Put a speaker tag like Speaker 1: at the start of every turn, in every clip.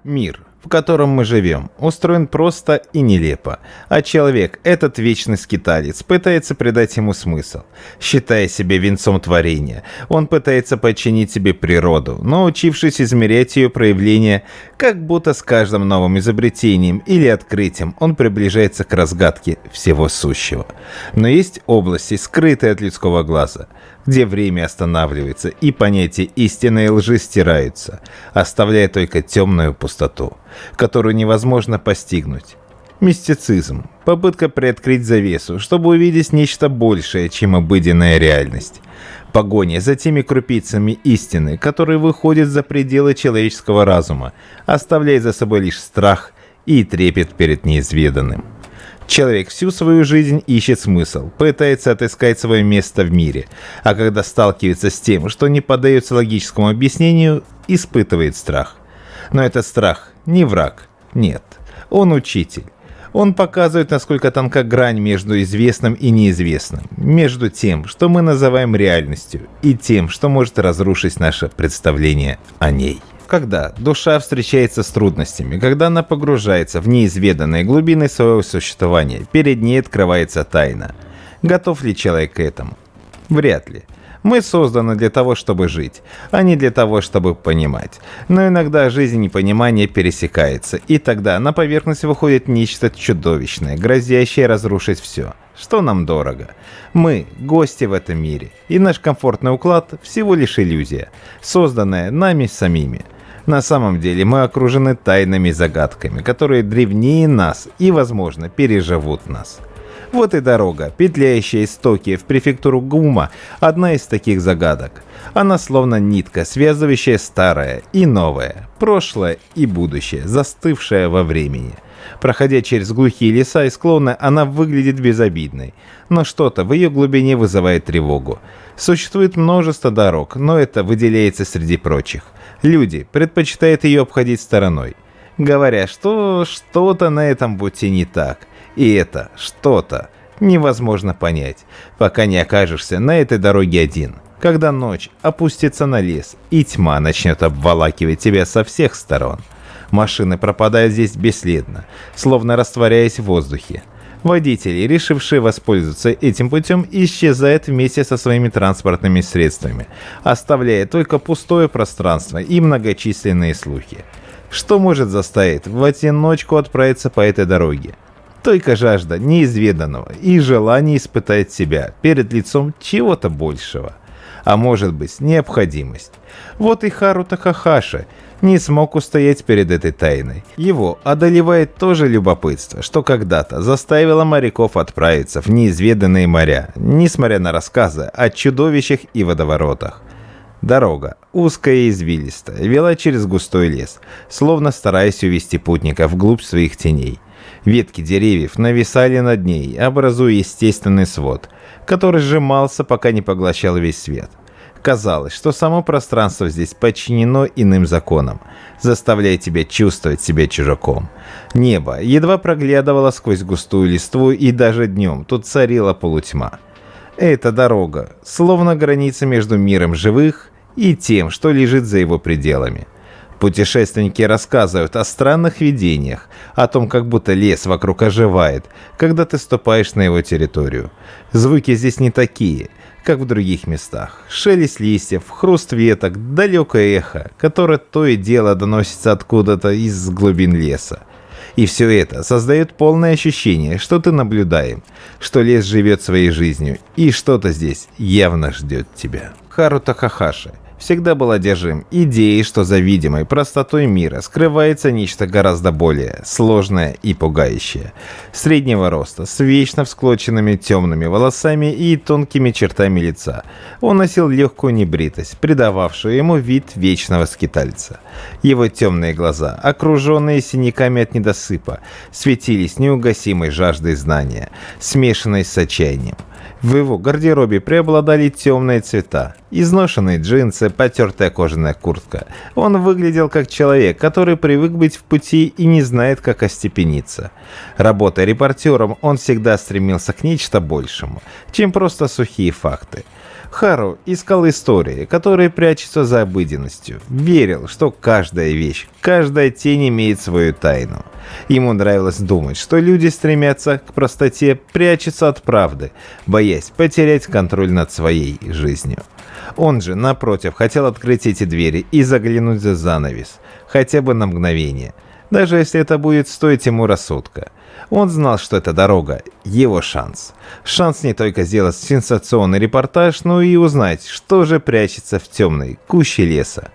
Speaker 1: Мир, в котором мы живем, устроен просто и нелепо, а человек, этот вечный скиталец, пытается придать ему смысл. Считая себя венцом творения, он пытается подчинить себе природу, научившись измерять ее проявления, как будто с каждым новым изобретением или открытием он приближается к разгадке всего сущего. Но есть области, скрытые от людского глаза, где время останавливается и понятия истины и лжи стираются, оставляя только темную пустоту, которую невозможно постигнуть. Мистицизм – попытка приоткрыть завесу, чтобы увидеть нечто большее, чем обыденная реальность. Погоня за теми крупицами истины, которые выходят за пределы человеческого разума, оставляя за собой лишь страх и трепет перед неизведанным. Человек всю свою жизнь ищет смысл, пытается отыскать свое место в мире, а когда сталкивается с тем, что не поддается логическому объяснению, испытывает страх. Но этот страх не враг, нет, он учитель. Он показывает, насколько тонка грань между известным и неизвестным, между тем, что мы называем реальностью, и тем, что может разрушить наше представление о ней. Когда душа встречается с трудностями, когда она погружается в неизведанные глубины своего существования, перед ней открывается тайна. Готов ли человек к этому? Вряд ли. Мы созданы для того, чтобы жить, а не для того, чтобы понимать. Но иногда жизнь и понимание пересекаются, и тогда на поверхность выходит нечто чудовищное, грозящее разрушить все, что нам дорого. Мы – гости в этом мире, и наш комфортный уклад – всего лишь иллюзия, созданная нами самими. На самом деле мы окружены тайными загадками, которые древнее нас и, возможно, переживут нас. Вот и дорога, петляющая из Токио в префектуру Гума, одна из таких загадок. Она словно нитка, связывающая старое и новое, прошлое и будущее, застывшее во времени. Проходя через глухие леса и склоны, она выглядит безобидной, но что-то в ее глубине вызывает тревогу. Существует множество дорог, но это выделяется среди прочих. Люди предпочитают ее обходить стороной, говоря, что что-то на этом пути не так. И это что-то невозможно понять, пока не окажешься на этой дороге один. Когда ночь опустится на лес, и тьма начнет обволакивать тебя со всех сторон. Машины пропадают здесь бесследно, словно растворяясь в воздухе. Водители, решившие воспользоваться этим путем, исчезают вместе со своими транспортными средствами, оставляя только пустое пространство и многочисленные слухи. Что может заставить в одиночку отправиться по этой дороге? Только жажда неизведанного и желание испытать себя перед лицом чего-то большего. А может быть, необходимость. Вот и Харуто Хахаши не смог устоять перед этой тайной. Его одолевает то же любопытство, что когда-то заставило моряков отправиться в неизведанные моря, несмотря на рассказы о чудовищах и водоворотах. Дорога, узкая и извилистая, вела через густой лес, словно стараясь увести путника вглубь своих теней. Ветки деревьев нависали над ней, образуя естественный свод, который сжимался, пока не поглощал весь свет. Казалось, что само пространство здесь подчинено иным законам, заставляя тебя чувствовать себя чужаком. Небо едва проглядывало сквозь густую листву, и даже днем тут царила полутьма. Эта дорога, словно граница между миром живых и тем, что лежит за его пределами. Путешественники рассказывают о странных видениях, о том, как будто лес вокруг оживает, когда ты ступаешь на его территорию. Звуки здесь не такие, как в других местах. Шелест листьев, хруст веток, далекое эхо, которое то и дело доносится откуда-то из глубин леса. И все это создает полное ощущение, что ты наблюдаем, что лес живет своей жизнью, и что-то здесь явно ждет тебя. Харуто Хахаши всегда был одержим идеей, что за видимой простотой мира скрывается нечто гораздо более сложное и пугающее. Среднего роста, с вечно всклоченными темными волосами и тонкими чертами лица. Он носил легкую небритость, придававшую ему вид вечного скитальца. Его темные глаза, окруженные синяками от недосыпа, светились неугасимой жаждой знания, смешанной с отчаянием. В его гардеробе преобладали темные цвета. Изношенные джинсы, потертая кожаная куртка. Он выглядел как человек, который привык быть в пути и не знает, как остепениться. Работая репортером, он всегда стремился к нечто большему, чем просто сухие факты. Хару искал истории, которые прячутся за обыденностью. Верил, что каждая вещь, каждая тень имеет свою тайну. Ему нравилось думать, что люди стремятся к простоте, прячутся от правды, боясь потерять контроль над своей жизнью. Он же, напротив, хотел открыть эти двери и заглянуть за занавес, хотя бы на мгновение, даже если это будет стоить ему рассудка. Он знал, что эта дорога – его шанс. Шанс не только сделать сенсационный репортаж, но и узнать, что же прячется в темной куще леса.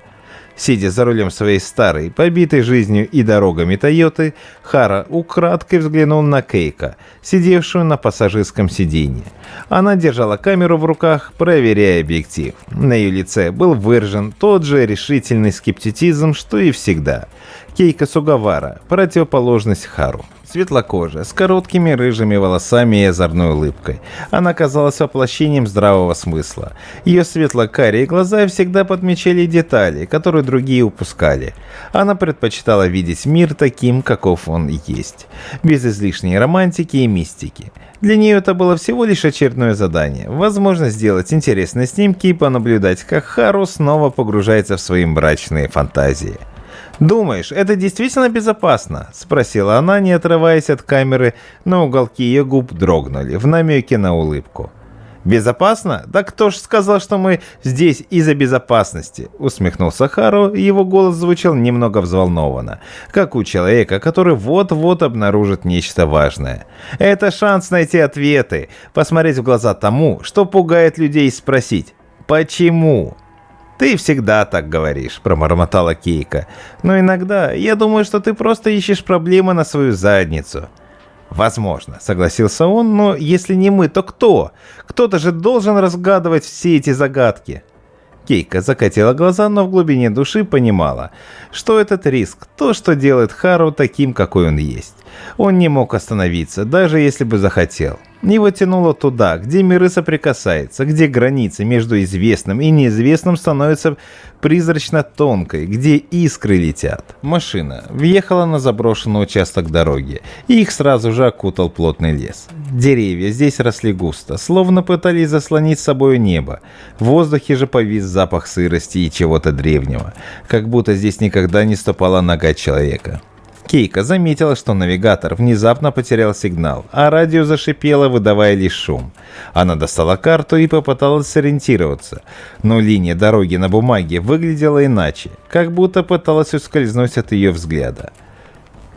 Speaker 1: Сидя за рулем своей старой, побитой жизнью и дорогами Тойоты, Хара украдкой взглянул на Кейко, сидевшую на пассажирском сиденье. Она держала камеру в руках, проверяя объектив. На ее лице был выражен тот же решительный скептицизм, что и всегда. Кейко Сугавара – противоположность Хару. Светлокожая, с короткими рыжими волосами и озорной улыбкой. Она казалась воплощением здравого смысла. Ее светло-карие глаза всегда подмечали детали, которые другие упускали. Она предпочитала видеть мир таким, каков он есть, без излишней романтики и мистики. Для нее это было всего лишь очередное задание. Возможно сделать интересные снимки и понаблюдать, как Хару снова погружается в свои мрачные фантазии. «Думаешь, это действительно безопасно?» – спросила она, не отрываясь от камеры, но уголки ее губ дрогнули в намеке на улыбку. «Безопасно? Да кто ж сказал, что мы здесь из-за безопасности?» – усмехнулся Хару, и его голос звучал немного взволнованно, как у человека, который вот-вот обнаружит нечто важное. «Это шанс найти ответы, посмотреть в глаза тому, что пугает людей, и спросить «Почему?». «Ты всегда так говоришь», — пробормотала Кейко. «Но иногда я думаю, что ты просто ищешь проблемы на свою задницу». «Возможно», — согласился он, — «но если не мы, то кто? Кто-то же должен разгадывать все эти загадки». Кейко закатила глаза, но в глубине души понимала, что этот риск — то, что делает Хару таким, какой он есть. Он не мог остановиться, даже если бы захотел. Его тянуло туда, где миры соприкасаются, где границы между известным и неизвестным становятся призрачно тонкой, где искры летят. Машина въехала на заброшенный участок дороги, и их сразу же окутал плотный лес. Деревья здесь росли густо, словно пытались заслонить с собой небо. В воздухе же повис запах сырости и чего-то древнего, как будто здесь никогда не ступала нога человека. Кейко заметила, что навигатор внезапно потерял сигнал, а радио зашипело, выдавая лишь шум. Она достала карту и попыталась сориентироваться, но линия дороги на бумаге выглядела иначе, как будто пыталась ускользнуть от ее взгляда.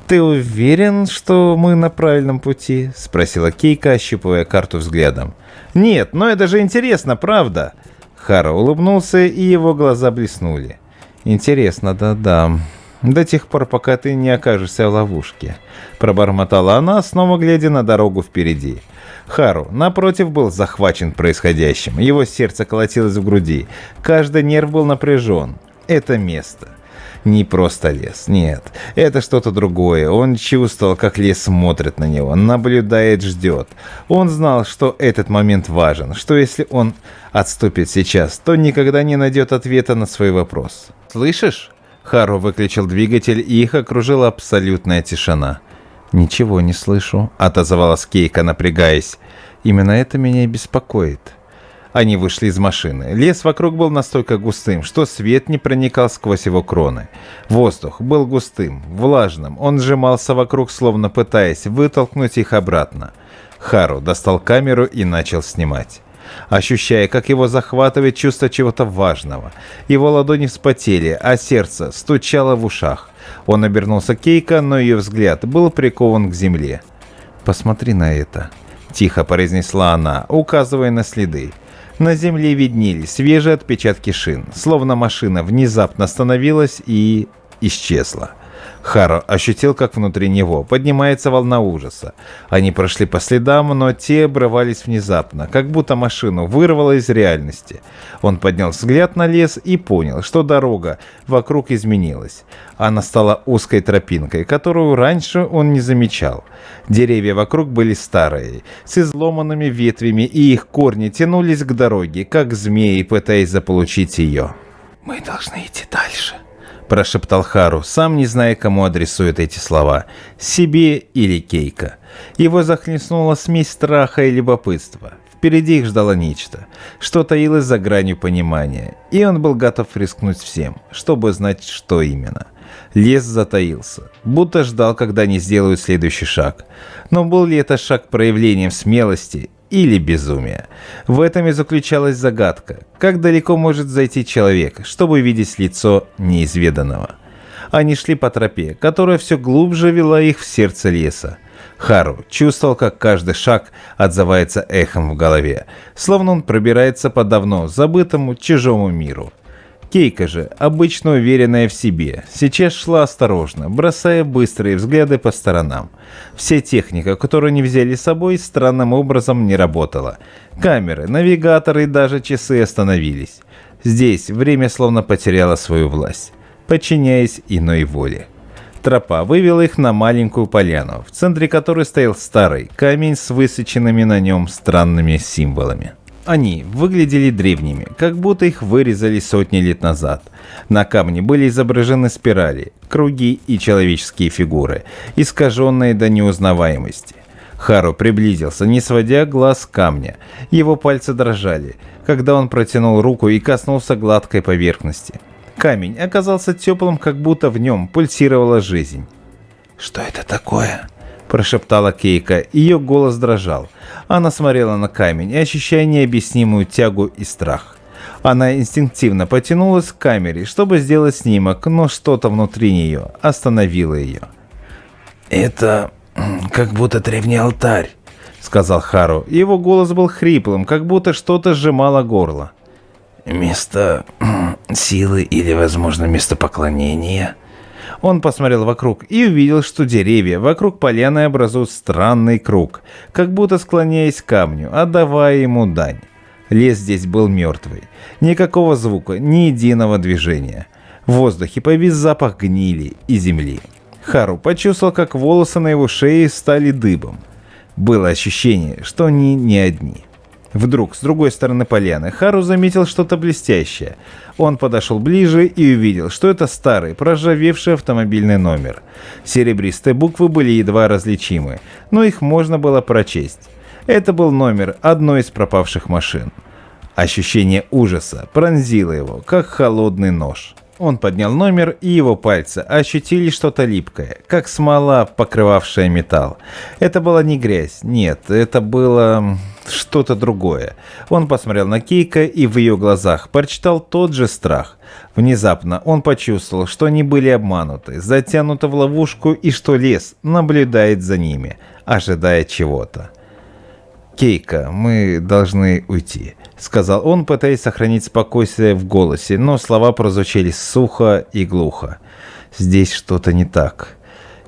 Speaker 1: «Ты уверен, что мы на правильном пути?» – спросила Кейко, ощупывая карту взглядом. «Нет, но это же интересно, правда?» Хару улыбнулся, и его глаза блеснули. «Интересно, да-да. До тех пор, пока ты не окажешься в ловушке», — пробормотала она, снова глядя на дорогу впереди. Хару, напротив, был захвачен происходящим. Его сердце колотилось в груди. Каждый нерв был напряжен. Это место. Не просто лес, нет. Это что-то другое. Он чувствовал, как лес смотрит на него, наблюдает, ждет. Он знал, что этот момент важен, что если он отступит сейчас, то никогда не найдет ответа на свой вопрос. «Слышишь?» Хару выключил двигатель, и их окружила абсолютная тишина. «Ничего не слышу», — отозвалась Кейко, напрягаясь. «Именно это меня и беспокоит». Они вышли из машины. Лес вокруг был настолько густым, что свет не проникал сквозь его кроны. Воздух был густым, влажным. Он сжимался вокруг, словно пытаясь вытолкнуть их обратно. Хару достал камеру и начал снимать, ощущая, как его захватывает чувство чего-то важного. Его ладони вспотели, а сердце стучало в ушах. Он обернулся к Кейко, но ее взгляд был прикован к земле. «Посмотри на это», — тихо произнесла она, указывая на следы. На земле виднелись свежие отпечатки шин, словно машина внезапно остановилась и исчезла. Харо ощутил, как внутри него поднимается волна ужаса. Они прошли по следам, но те обрывались внезапно, как будто машину вырвало из реальности. Он поднял взгляд на лес и понял, что дорога вокруг изменилась. Она стала узкой тропинкой, которую раньше он не замечал. Деревья вокруг были старые, с изломанными ветвями, и их корни тянулись к дороге, как змеи, пытаясь заполучить ее. «Мы должны идти дальше», – прошептал Хару, сам не зная, кому адресует эти слова – себе или Кейко. Его захлестнула смесь страха и любопытства. Впереди их ждало нечто, что таилось за гранью понимания, и он был готов рискнуть всем, чтобы знать, что именно. Лес затаился, будто ждал, когда они сделают следующий шаг. Но был ли это шаг проявлением смелости или безумия? В этом и заключалась загадка. Как далеко может зайти человек, чтобы видеть лицо неизведанного? Они шли по тропе, которая все глубже вела их в сердце леса. Хару чувствовал, как каждый шаг отзывается эхом в голове, словно он пробирается по давно забытому чужому миру. Кейко же, обычно уверенная в себе, сейчас шла осторожно, бросая быстрые взгляды по сторонам. Вся техника, которую они взяли с собой, странным образом не работала. Камеры, навигаторы и даже часы остановились. Здесь время словно потеряло свою власть, подчиняясь иной воле. Тропа вывела их на маленькую поляну, в центре которой стоял старый камень с высеченными на нем странными символами. Они выглядели древними, как будто их вырезали сотни лет назад. На камне были изображены спирали, круги и человеческие фигуры, искаженные до неузнаваемости. Хару приблизился, не сводя глаз с камня. Его пальцы дрожали, когда он протянул руку и коснулся гладкой поверхности. Камень оказался теплым, как будто в нем пульсировала жизнь. «Что это такое?» – прошептала Кейко, ее голос дрожал. Она смотрела на камень, ощущая необъяснимую тягу и страх. Она инстинктивно потянулась к камере, чтобы сделать снимок, но что-то внутри нее остановило ее. «Это как будто древний алтарь», — сказал Хару. Его голос был хриплым, как будто что-то сжимало горло. «Место силы или, возможно, место поклонения?» Он посмотрел вокруг и увидел, что деревья вокруг поляны образуют странный круг, как будто склоняясь к камню, отдавая ему дань. Лес здесь был мертвый. Никакого звука, ни единого движения. В воздухе повис запах гнили и земли. Хару почувствовал, как волосы на его шее стали дыбом. Было ощущение, что они не одни. Вдруг, с другой стороны поляны, Хару заметил что-то блестящее. Он подошел ближе и увидел, что это старый, проржавевший автомобильный номер. Серебристые буквы были едва различимы, но их можно было прочесть. Это был номер одной из пропавших машин. Ощущение ужаса пронзило его, как холодный нож. Он поднял номер, и его пальцы ощутили что-то липкое, как смола, покрывавшая металл. Это была не грязь, нет, это было что-то другое. Он посмотрел на Кейко, и в ее глазах прочитал тот же страх. Внезапно он почувствовал, что они были обмануты, затянуты в ловушку, и что лес наблюдает за ними, ожидая чего-то. «Кейко, мы должны уйти», — сказал он, пытаясь сохранить спокойствие в голосе, но слова прозвучали сухо и глухо. «Здесь что-то не так».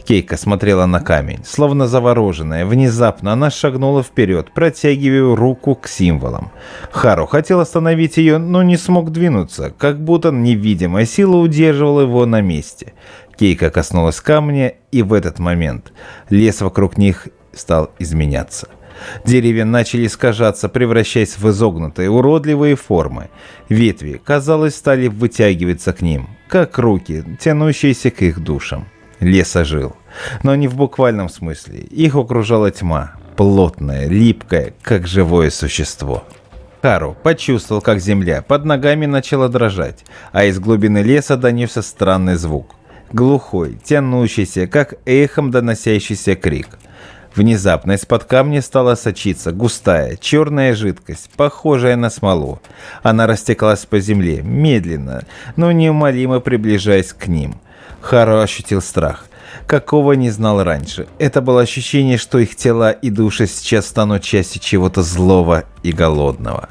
Speaker 1: Кейко смотрела на камень, словно завороженная. Внезапно она шагнула вперед, протягивая руку к символам. Хару хотел остановить ее, но не смог двинуться, как будто невидимая сила удерживала его на месте. Кейко коснулась камня, и в этот момент лес вокруг них стал изменяться. Деревья начали искажаться, превращаясь в изогнутые, уродливые формы. Ветви, казалось, стали вытягиваться к ним, как руки, тянущиеся к их душам. Лес ожил, но не в буквальном смысле. Их окружала тьма, плотная, липкая, как живое существо. Хару почувствовал, как земля под ногами начала дрожать, а из глубины леса донесся странный звук. Глухой, тянущийся, как эхом доносящийся крик. Внезапно из-под камня стала сочиться густая, черная жидкость, похожая на смолу. Она растеклась по земле, медленно, но неумолимо приближаясь к ним. Хару ощутил страх, какого не знал раньше. Это было ощущение, что их тела и души сейчас станут частью чего-то злого и голодного.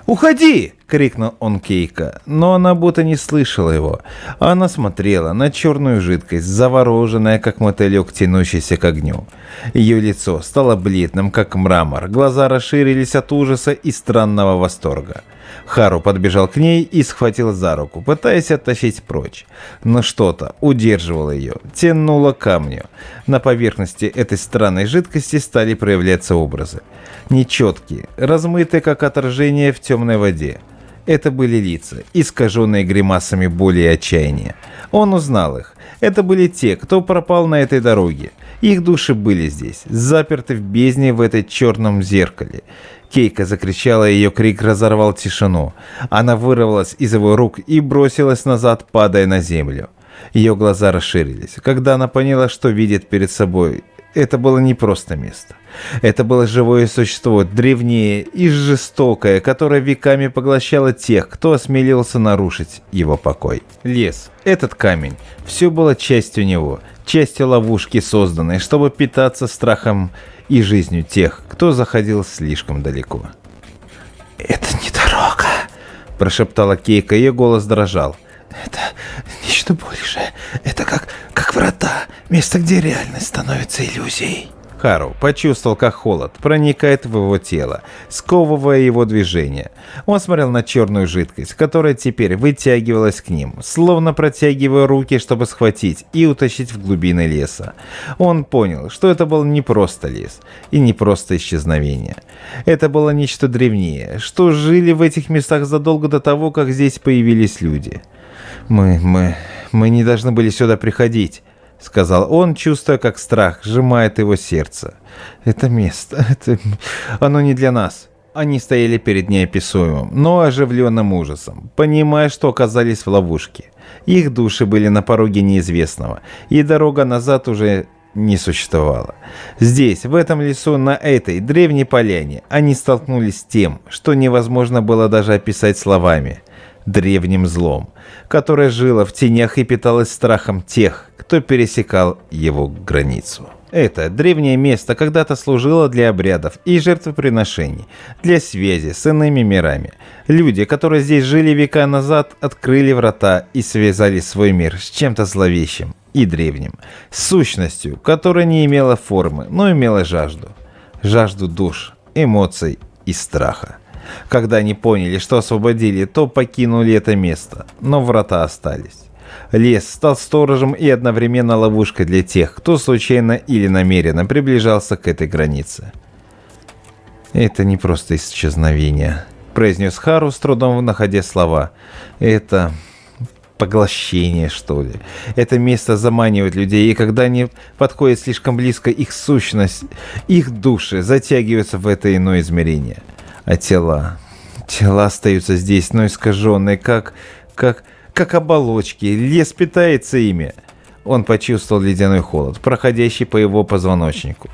Speaker 1: «Уходи!» — крикнул он Кейко, но она будто не слышала его. Она смотрела на черную жидкость, завороженная, как мотылек, тянущийся к огню. Ее лицо стало бледным, как мрамор, глаза расширились от ужаса и странного восторга. Хару подбежал к ней и схватил за руку, пытаясь оттащить прочь. Но что-то удерживало ее, тянуло к камню. На поверхности этой странной жидкости стали проявляться образы. Нечеткие, размытые, как отражение в темной воде. Это были лица, искаженные гримасами боли и отчаяния. Он узнал их. Это были те, кто пропал на этой дороге. Их души были здесь, заперты в бездне в этой черном зеркале. Кейко закричала, и ее крик разорвал тишину. Она вырвалась из его рук и бросилась назад, падая на землю. Ее глаза расширились, когда она поняла, что видит перед собой. Это было не просто место. Это было живое существо, древнее и жестокое, которое веками поглощало тех, кто осмелился нарушить его покой. Лес, этот камень, все было частью него, частью ловушки, созданной, чтобы питаться страхом и жизнью тех, кто заходил слишком далеко. «Это не дорога», – прошептала Кейко, ее голос дрожал. «Это нечто большее. Это как врата, место, где реальность становится иллюзией». Хару почувствовал, как холод проникает в его тело, сковывая его движение. Он смотрел на черную жидкость, которая теперь вытягивалась к ним, словно протягивая руки, чтобы схватить и утащить в глубины леса. Он понял, что это был не просто лес и не просто исчезновение. Это было нечто древнее, что жили в этих местах задолго до того, как здесь появились люди. Мы не должны были сюда приходить», — сказал он, чувствуя, как страх сжимает его сердце. «Это место, оно не для нас». Они стояли перед неописуемым, но оживленным ужасом, понимая, что оказались в ловушке. Их души были на пороге неизвестного, и дорога назад уже не существовала. Здесь, в этом лесу, на этой древней поляне, они столкнулись с тем, что невозможно было даже описать словами. Древним злом, которое жило в тенях и питалось страхом тех, кто пересекал его границу. Это древнее место когда-то служило для обрядов и жертвоприношений, для связи с иными мирами. Люди, которые здесь жили века назад, открыли врата и связали свой мир с чем-то зловещим и древним, с сущностью, которая не имела формы, но имела жажду. Жажду душ, эмоций и страха. Когда они поняли, что освободили, то покинули это место, но врата остались. Лес стал сторожем и одновременно ловушкой для тех, кто случайно или намеренно приближался к этой границе. «Это не просто исчезновение», — произнес Хару, с трудом находя слова. «Это поглощение, что ли. Это место заманивает людей, и когда они подходят слишком близко, их сущность, их души затягиваются в это иное измерение. А тела остаются здесь, но искаженные, как оболочки. Лес питается ими». Он почувствовал ледяной холод, проходящий по его позвоночнику.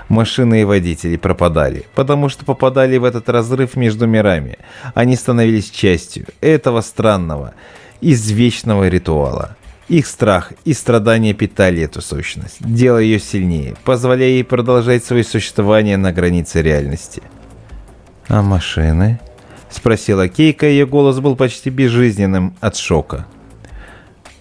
Speaker 1: Машины и водители пропадали, потому что попадали в этот разрыв между мирами. Они становились частью этого странного, извечного ритуала. Их страх и страдания питали эту сущность, делая ее сильнее, позволяя ей продолжать свое существование на границе реальности. «А машины?» — спросила Кейко, ее голос был почти безжизненным от шока.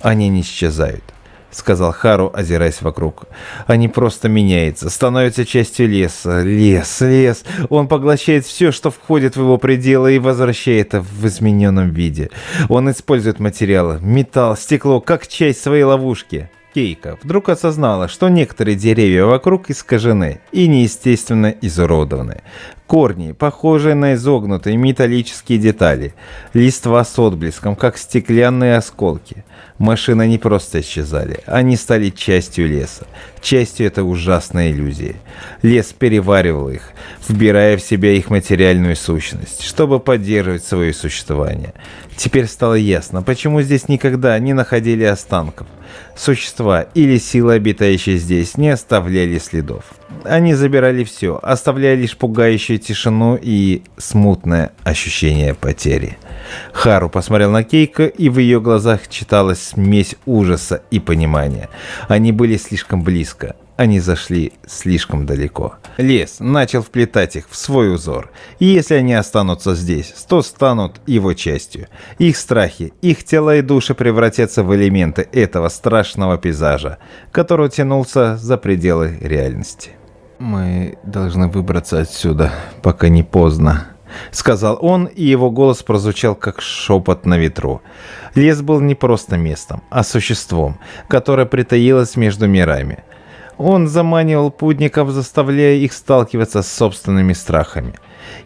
Speaker 1: «Они не исчезают», — сказал Хару, озираясь вокруг. «Они просто меняются, становятся частью леса. Лес. Он поглощает все, что входит в его пределы, и возвращает это в измененном виде. Он использует материалы, металл, стекло, как часть своей ловушки». Кейко вдруг осознала, что некоторые деревья вокруг искажены и неестественно изуродованы. Корни, похожие на изогнутые металлические детали. Листва с отблеском, как стеклянные осколки. Машины не просто исчезали, они стали частью леса, частью этой ужасной иллюзии. Лес переваривал их, вбирая в себя их материальную сущность, чтобы поддерживать свое существование. Теперь стало ясно, почему здесь никогда не находили останков. Существа или силы, обитающие здесь, не оставляли следов. Они забирали все, оставляя лишь пугающую тишину и смутное ощущение потери. Хару посмотрел на Кейко, и в ее глазах читалась смесь ужаса и понимания. Они были слишком близко, они зашли слишком далеко. Лес начал вплетать их в свой узор, и если они останутся здесь, то станут его частью. Их страхи, их тела и души превратятся в элементы этого страшного пейзажа, который тянулся за пределы реальности. «Мы должны выбраться отсюда, пока не поздно», — сказал он, и его голос прозвучал как шепот на ветру. Лес был не просто местом, а существом, которое притаилось между мирами. Он заманивал путников, заставляя их сталкиваться с собственными страхами,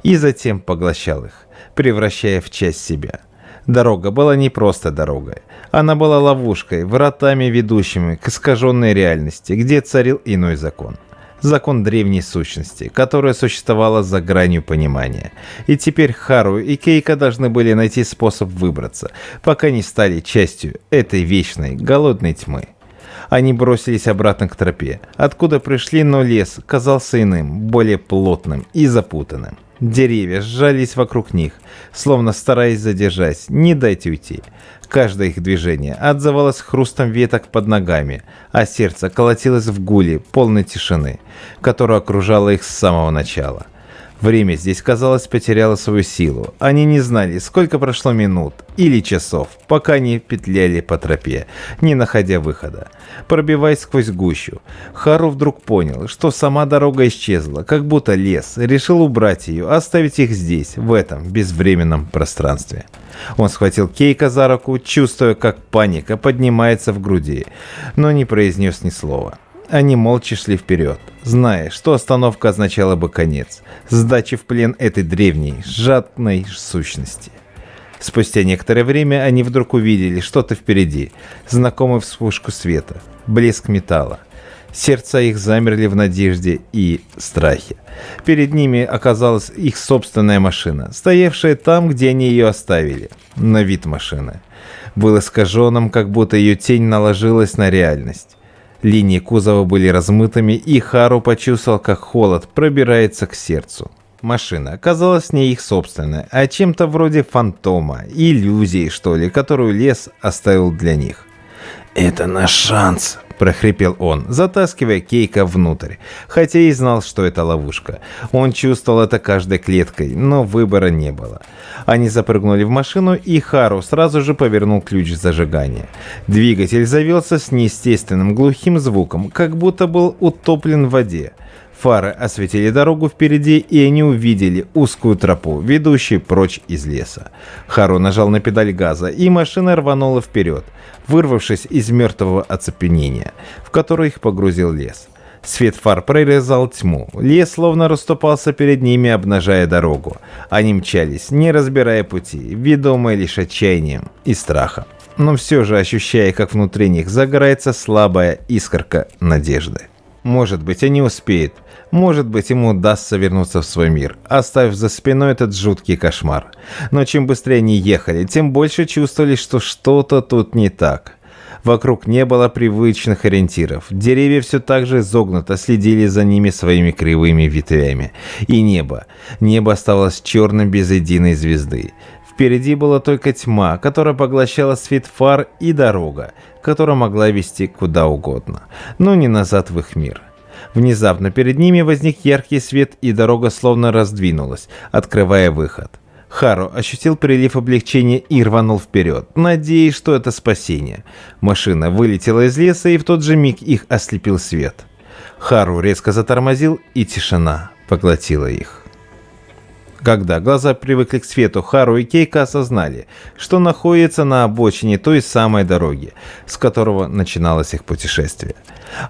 Speaker 1: и затем поглощал их, превращая в часть себя. Дорога была не просто дорогой. Она была ловушкой, вратами, ведущими к искаженной реальности, где царил иной закон. Закон древней сущности, которая существовала за гранью понимания. И теперь Хару и Кейка должны были найти способ выбраться, пока не стали частью этой вечной, голодной тьмы. Они бросились обратно к тропе, откуда пришли, но лес казался иным, более плотным и запутанным. Деревья сжались вокруг них, словно стараясь задержать, не дать уйти. Каждое их движение отзывалось хрустом веток под ногами, а сердце колотилось в гуле полной тишины, которая окружала их с самого начала. Время здесь, казалось, потеряло свою силу. Они не знали, сколько прошло минут или часов, пока они петляли по тропе, не находя выхода. Пробиваясь сквозь гущу, Хару вдруг понял, что сама дорога исчезла, как будто лес решил убрать ее, оставить их здесь, в этом безвременном пространстве. Он схватил Кейка за руку, чувствуя, как паника поднимается в груди, но не произнес ни слова. Они молча шли вперед, зная, что остановка означала бы конец, сдачи в плен этой древней, жадной сущности. Спустя некоторое время они вдруг увидели что-то впереди, знакомую вспышку света, блеск металла. Сердца их замерли в надежде и страхе. Перед ними оказалась их собственная машина, стоявшая там, где они ее оставили. Но вид машины был искаженным, как будто ее тень наложилась на реальность. Линии кузова были размытыми, и Хару почувствовал, как холод пробирается к сердцу. Машина оказалась не их собственной, а чем-то вроде фантома, иллюзии, что ли, которую лес оставил для них. «Это наш шанс», — прохрипел он, затаскивая Кейка внутрь, хотя и знал, что это ловушка. Он чувствовал это каждой клеткой, но выбора не было. Они запрыгнули в машину, и Хару сразу же повернул ключ зажигания. Двигатель завелся с неестественным глухим звуком, как будто был утоплен в воде. Фары осветили дорогу впереди, и они увидели узкую тропу, ведущую прочь из леса. Хару нажал на педаль газа, и машина рванула вперед, вырвавшись из мертвого оцепенения, в которое их погрузил лес. Свет фар прорезал тьму. Лес словно расступался перед ними, обнажая дорогу. Они мчались, не разбирая пути, ведомые лишь отчаянием и страхом, но все же ощущая, как внутри них загорается слабая искорка надежды. Может быть, они успеют. Может быть, ему удастся вернуться в свой мир, оставив за спиной этот жуткий кошмар. Но чем быстрее они ехали, тем больше чувствовали, что что-то тут не так. Вокруг не было привычных ориентиров. Деревья все так же изогнуто следили за ними своими кривыми ветвями. И небо. Небо оставалось черным без единой звезды. Впереди была только тьма, которая поглощала свет фар, и дорога, которая могла вести куда угодно, но не назад в их мир. Внезапно перед ними возник яркий свет, и дорога словно раздвинулась, открывая выход. Хару ощутил прилив облегчения и рванул вперед, надеясь, что это спасение. Машина вылетела из леса, и в тот же миг их ослепил свет. Хару резко затормозил, и тишина поглотила их. Когда глаза привыкли к свету, Хару и Кейка осознали, что находятся на обочине той самой дороги, с которого начиналось их путешествие.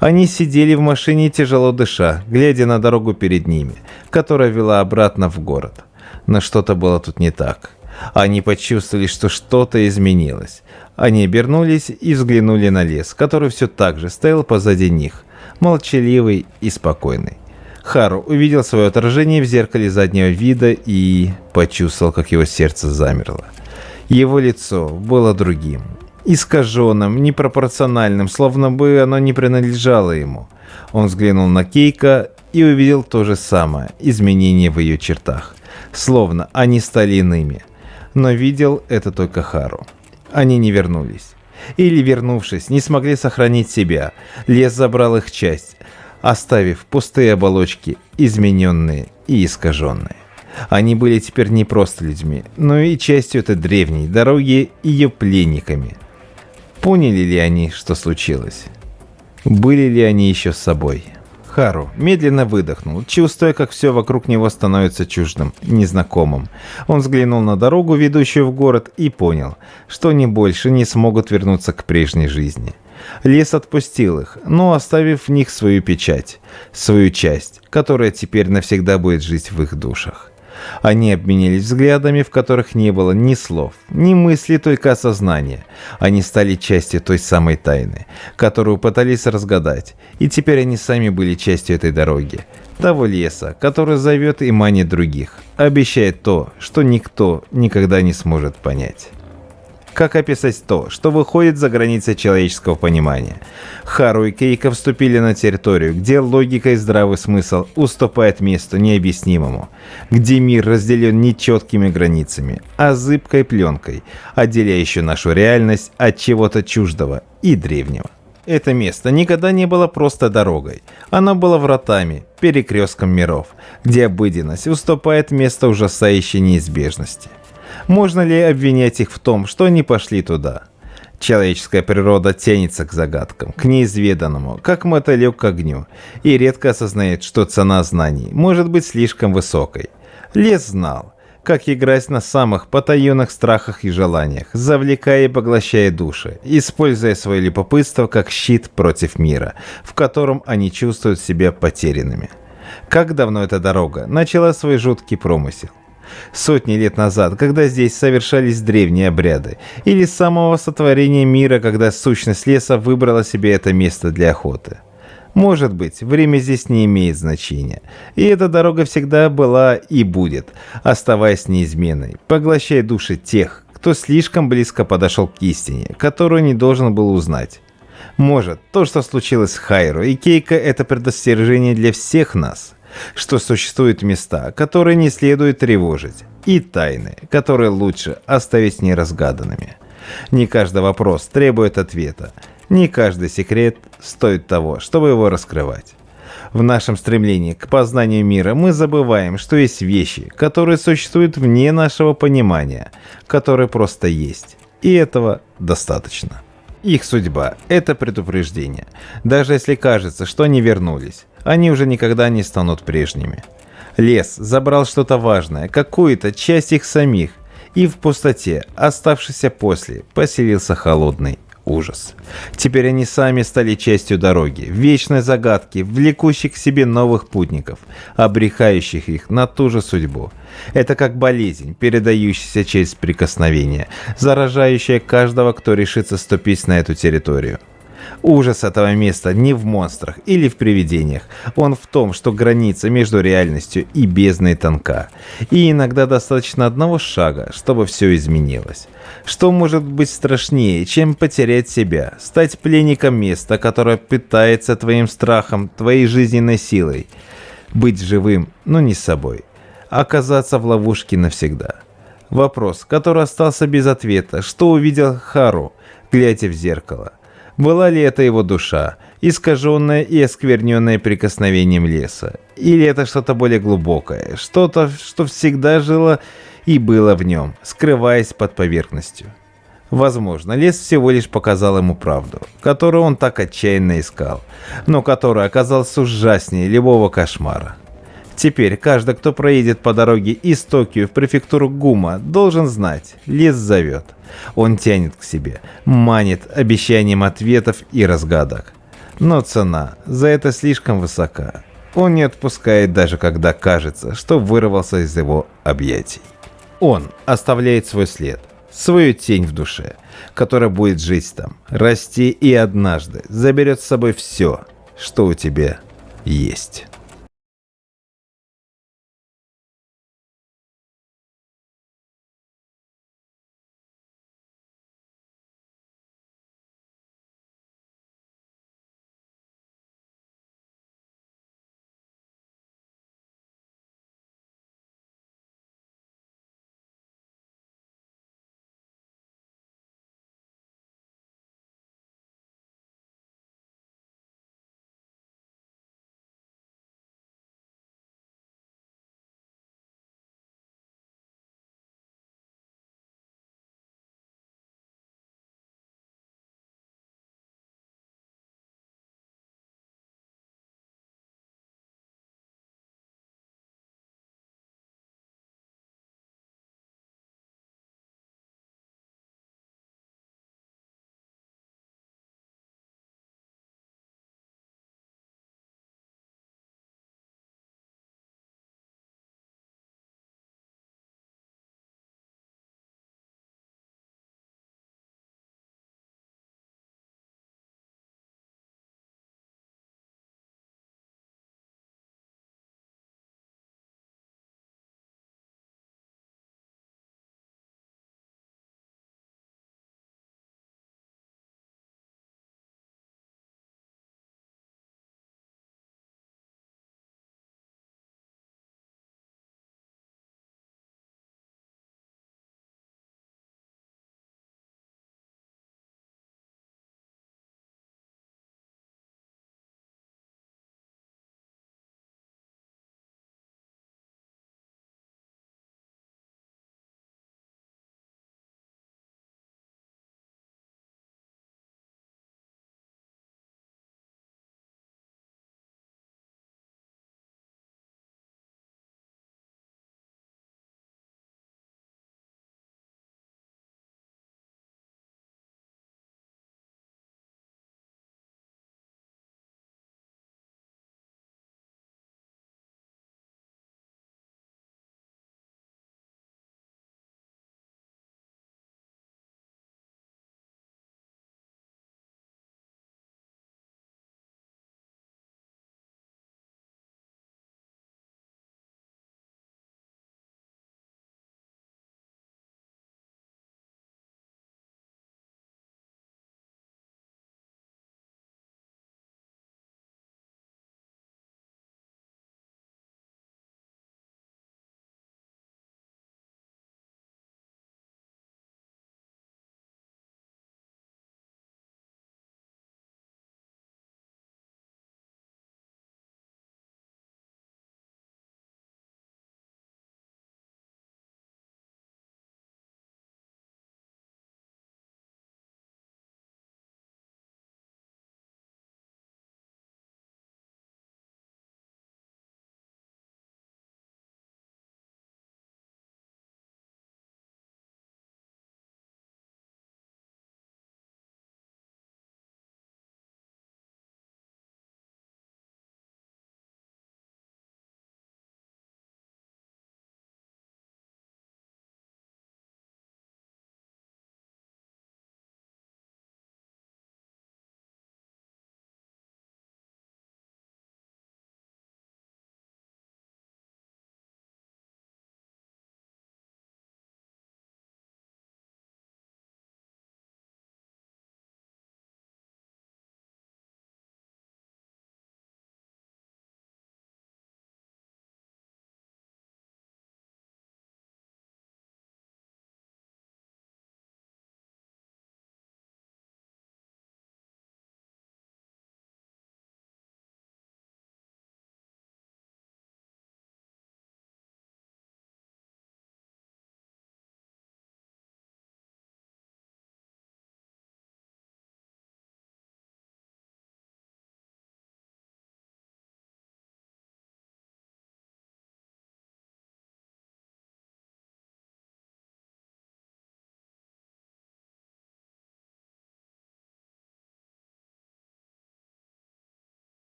Speaker 1: Они сидели в машине, тяжело дыша, глядя на дорогу перед ними, которая вела обратно в город. Но что-то было тут не так. Они почувствовали, что что-то изменилось. Они обернулись и взглянули на лес, который все так же стоял позади них, молчаливый и спокойный. Хару увидел свое отражение в зеркале заднего вида и почувствовал, как его сердце замерло. Его лицо было другим, искаженным, непропорциональным, словно бы оно не принадлежало ему. Он взглянул на Кейка и увидел то же самое, изменение в ее чертах, словно они стали иными. Но видел это только Хару. Они не вернулись. Или, вернувшись, не смогли сохранить себя. Лес забрал их часть. оставив пустые оболочки, измененные и искаженные. Они были теперь не просто людьми, но и частью этой древней дороги и ее пленниками. Поняли ли они, что случилось? Были ли они еще с собой? Хару медленно выдохнул, чувствуя, как все вокруг него становится чуждым, незнакомым. Он взглянул на дорогу, ведущую в город, и понял, что они больше не смогут вернуться к прежней жизни. Лес отпустил их, но оставив в них свою печать, свою часть, которая теперь навсегда будет жить в их душах. Они обменялись взглядами, в которых не было ни слов, ни мыслей, только осознание. Они стали частью той самой тайны, которую пытались разгадать, и теперь они сами были частью этой дороги, того леса, который зовет и манит других, обещает то, что никто никогда не сможет понять. Как описать то, что выходит за границы человеческого понимания? Хару и Кейко вступили на территорию, где логика и здравый смысл уступают месту необъяснимому, где мир разделен не четкими границами, а зыбкой пленкой, отделяющей нашу реальность от чего-то чуждого и древнего. Это место никогда не было просто дорогой. Оно было вратами, перекрестком миров, где обыденность уступает место ужасающей неизбежности. Можно ли обвинять их в том, что они пошли туда? Человеческая природа тянется к загадкам, к неизведанному, как мотылек к огню, и редко осознает, что цена знаний может быть слишком высокой. Лес знал, как играть на самых потаенных страхах и желаниях, завлекая и поглощая души, используя свое любопытство как щит против мира, в котором они чувствуют себя потерянными. Как давно эта дорога начала свой жуткий промысел? Сотни лет назад, когда здесь совершались древние обряды, или с самого сотворения мира, когда сущность леса выбрала себе это место для охоты. Может быть, время здесь не имеет значения, и эта дорога всегда была и будет, оставаясь неизменной, поглощая души тех, кто слишком близко подошел к истине, которую не должен был узнать. Может, то, что случилось с Хайро и Кейко, это предостережение для всех нас, что существуют места, которые не следует тревожить, и тайны, которые лучше оставить неразгаданными. Не каждый вопрос требует ответа, не каждый секрет стоит того, чтобы его раскрывать. В нашем стремлении к познанию мира мы забываем, что есть вещи, которые существуют вне нашего понимания, которые просто есть, и этого достаточно. Их судьба – это предупреждение. Даже если кажется, что они вернулись, они уже никогда не станут прежними. Лес забрал что-то важное, какую-то часть их самих, и в пустоте, оставшейся после, поселился холодный ужас. Теперь они сами стали частью дороги, вечной загадки, влекущих к себе новых путников, обрекающих их на ту же судьбу. Это как болезнь, передающаяся через прикосновение, заражающая каждого, кто решится ступить на эту территорию. Ужас этого места не в монстрах или в привидениях. Он в том, что граница между реальностью и бездной тонка. И иногда достаточно одного шага, чтобы все изменилось. Что может быть страшнее, чем потерять себя, стать пленником места, которое питается твоим страхом, твоей жизненной силой? Быть живым, но не собой. Оказаться в ловушке навсегда. Вопрос, который остался без ответа, что увидел Хару, глядя в зеркало? Была ли это его душа, искаженная и оскверненная прикосновением леса? Или это что-то более глубокое, что-то, что всегда жило и было в нем, скрываясь под поверхностью? Возможно, лес всего лишь показал ему правду, которую он так отчаянно искал, но которая оказалась ужаснее любого кошмара. Теперь каждый, кто проедет по дороге из Токио в префектуру Гума, должен знать, лес зовет. Он тянет к себе, манит обещанием ответов и разгадок. Но цена за это слишком высока. Он не отпускает, даже когда кажется, что вырвался из его объятий. Он оставляет свой след, свою тень в душе, которая будет жить там, расти и однажды заберет с собой все, что у тебя есть.